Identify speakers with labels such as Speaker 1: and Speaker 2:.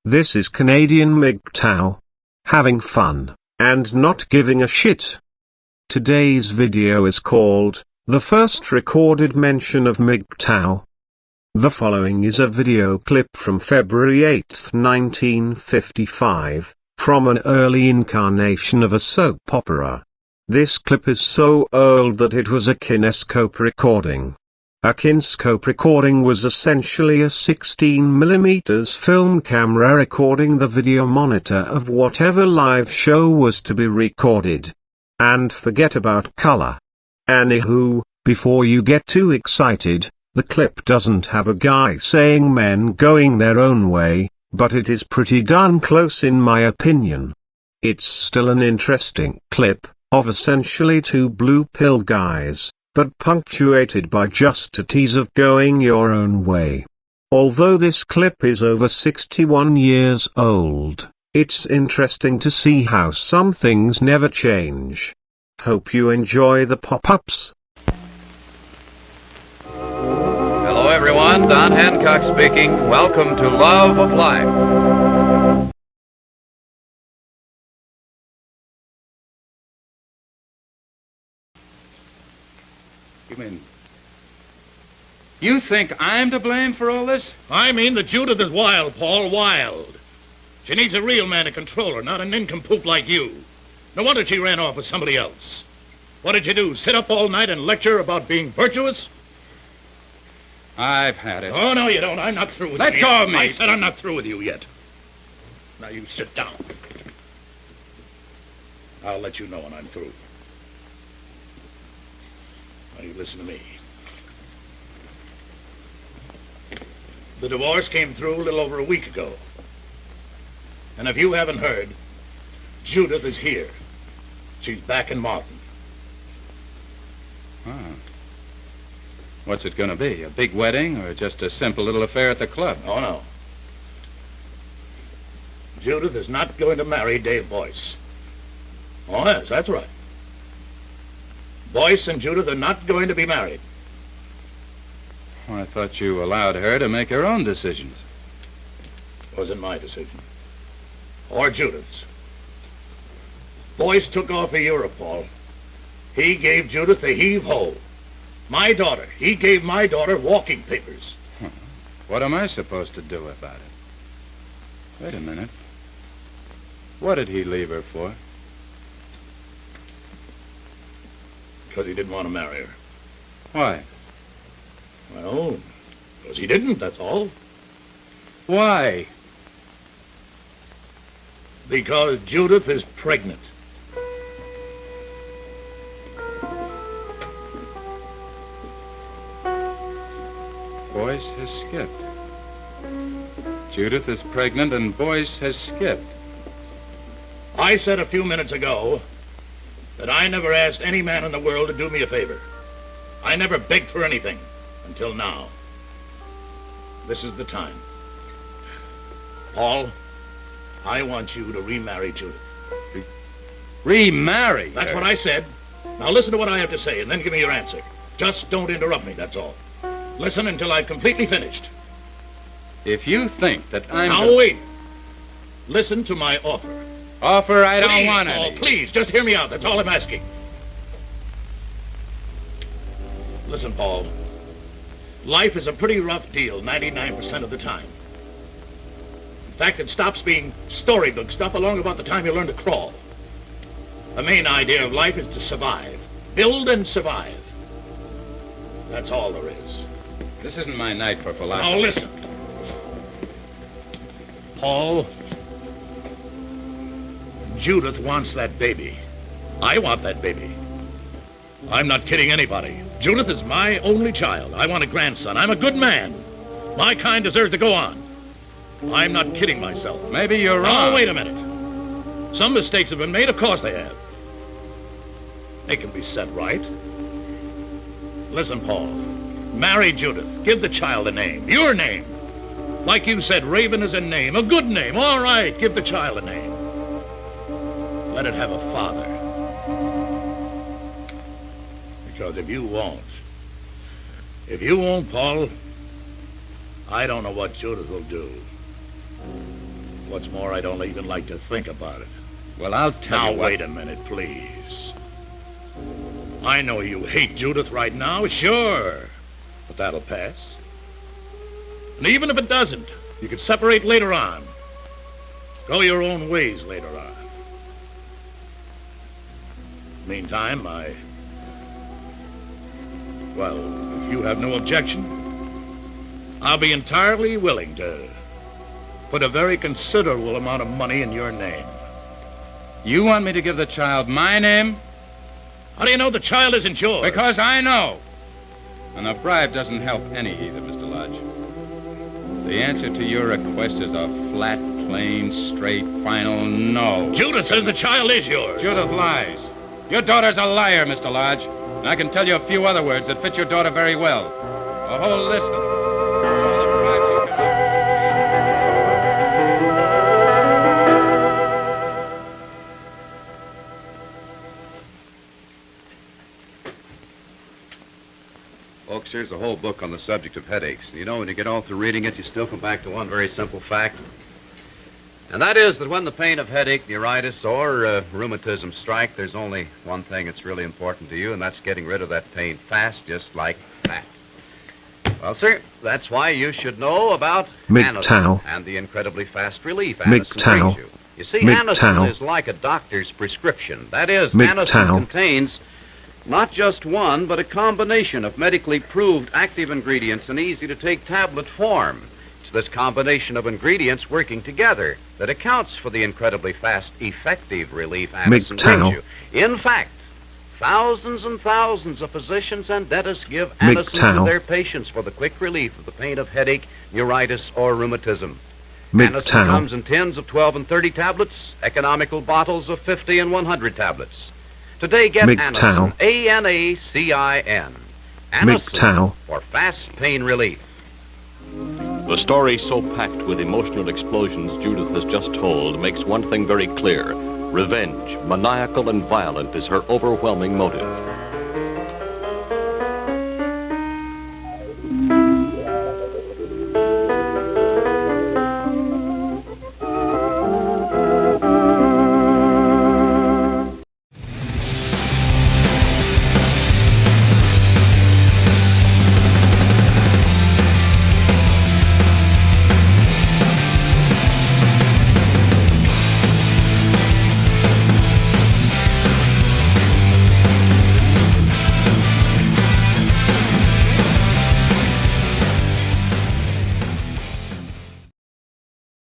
Speaker 1: This is Canadian MGTOW. Having fun, and not giving a shit. Today's video is called, The First Recorded Mention of MGTOW. The following is a video clip from February 8, 1955, from an early incarnation of a soap opera. This clip is so old that it was a kinescope recording. A kinescope recording was essentially a 16mm film camera recording the video monitor of whatever live show was to be recorded. And forget about color. Anywho, before you get too excited, the clip doesn't have a guy saying men going their own way, but it is pretty darn close in my opinion. It's still an interesting clip, of essentially two blue pill guys, but punctuated by just a tease of going your own way. Although this clip is over 61 years old, it's interesting to see how some things never change. Hope you enjoy the pop-ups.
Speaker 2: Hello everyone, Don Hancock speaking. Welcome to Love of Life. You mean, you think I'm to blame for all this?
Speaker 3: I mean that Judith is wild, Paul, wild. She needs a real man to control her, not a nincompoop like you. No wonder she ran off with somebody else. What did you do, sit up all night and lecture about being virtuous?
Speaker 2: I've had it.
Speaker 3: Oh, no, you don't. I'm not through with you.
Speaker 2: Let go of me.
Speaker 3: I said I'm not through with you yet. Now, you sit down. I'll let you know when I'm through. Now, you listen to me. The divorce came through a little over a week ago. And if you haven't heard, Judith is here. She's back in Martin.
Speaker 2: Oh. What's it going to be? A big wedding or just a simple little affair at the club?
Speaker 3: Oh, no. Judith is not going to marry Dave Boyce. Oh, yes, that's right. Boyce and Judith are not going to be married.
Speaker 2: Well, I thought you allowed her to make her own decisions.
Speaker 3: It wasn't my decision. Or Judith's. Boyce took off for Europe, Paul. He gave Judith the heave-ho. My daughter, he gave my daughter walking papers.
Speaker 2: Huh. What am I supposed to do about it? Wait a minute. What did he leave her for?
Speaker 3: Because he didn't want to marry her.
Speaker 2: Why?
Speaker 3: Well, because he didn't, that's all.
Speaker 2: Why?
Speaker 3: Because Judith is pregnant.
Speaker 2: Boyce has skipped. Judith is pregnant and Boyce has skipped.
Speaker 3: I said a few minutes ago that I never asked any man in the world to do me a favor. I never begged for anything until now. This is the time. Paul, I want you to remarry Judith.
Speaker 2: Remarry?
Speaker 3: That's what I said. Now listen to what I have to say and then give me your answer. Just don't interrupt me, that's all. Listen until I've completely finished.
Speaker 2: If you think that I'm...
Speaker 3: Now wait. Listen to my offer.
Speaker 2: Offer? I don't
Speaker 3: Please,
Speaker 2: want
Speaker 3: Paul,
Speaker 2: any.
Speaker 3: please, just hear me out. That's all I'm asking. Listen, Paul. Life is a pretty rough deal 99% of the time. In fact, it stops being storybook stuff along about the time you learn to crawl. The main idea of life is to survive. Build and survive. That's all there is.
Speaker 2: This isn't my night for philosophy.
Speaker 3: Now listen. Paul, Judith wants that baby. I want that baby. I'm not kidding anybody. Judith is my only child. I want a grandson. I'm a good man. My kind deserves to go on. I'm not kidding myself.
Speaker 2: Maybe you're wrong.
Speaker 3: Oh, wait a minute. Some mistakes have been made. Of course they have. They can be set right. Listen, Paul. Marry Judith. Give the child a name. Your name. Like you said, Raven is a name. A good name. All right. Give the child a name. Let it have a father. Because if you won't, Paul, I don't know what Judith will do. What's more, I don't even like to think about it.
Speaker 2: Well, I'll tell
Speaker 3: Now,
Speaker 2: you what.
Speaker 3: wait a minute, please. I know you hate Judith right now, sure. But that'll pass. And even if it doesn't, you can separate later on. Go your own ways later on. Meantime, well, if you have no objection, I'll be entirely willing to put a very considerable amount of money in your name.
Speaker 2: You want me to give the child my name?
Speaker 3: How do you know the child isn't yours?
Speaker 2: Because I know. And a bribe doesn't help any either, Mr. Lodge. The answer to your request is a flat, plain, straight, final no.
Speaker 3: Judith says the child is yours.
Speaker 2: Judith lies. Your daughter's a liar, Mr. Lodge. And I can tell you a few other words that fit your daughter very well. A whole list of them. All the bribes you can offer.
Speaker 4: Folks, here's a whole book on the subject of headaches. You know, when you get all through reading it, you still come back to one very simple fact. And that is that when the pain of headache, neuritis, or rheumatism strike, there's only one thing that's really important to you, and that's getting rid of that pain fast, just like that. Well, sir, that's why you should know about
Speaker 1: MGTOW.
Speaker 4: Anacin and the incredibly fast relief
Speaker 1: MGTOW.
Speaker 4: Anacin brings you. You see,
Speaker 1: MGTOW.
Speaker 4: Anacin is like a doctor's prescription. That is,
Speaker 1: MGTOW.
Speaker 4: Anacin contains not just one, but a combination of medically proved active ingredients in easy-to-take tablet form. It's this combination of ingredients working together that accounts for the incredibly fast, effective relief Anacin
Speaker 1: MGTOW.
Speaker 4: brings you. In fact, thousands and thousands of physicians and dentists give Anacin to
Speaker 1: MGTOW.
Speaker 4: their patients for the quick relief of the pain of headache, neuritis, or rheumatism. Anacin
Speaker 1: MGTOW.
Speaker 4: comes in tins of 12 and 30 tablets, economical bottles of 50 and 100 tablets. Today, get
Speaker 1: MGTOW.
Speaker 4: Anacin, A-N-A-C-I-N.
Speaker 1: MGTOW.
Speaker 4: For fast pain relief.
Speaker 5: The story so packed with emotional explosions Judith has just told makes one thing very clear. Revenge, maniacal and violent, is her overwhelming motive.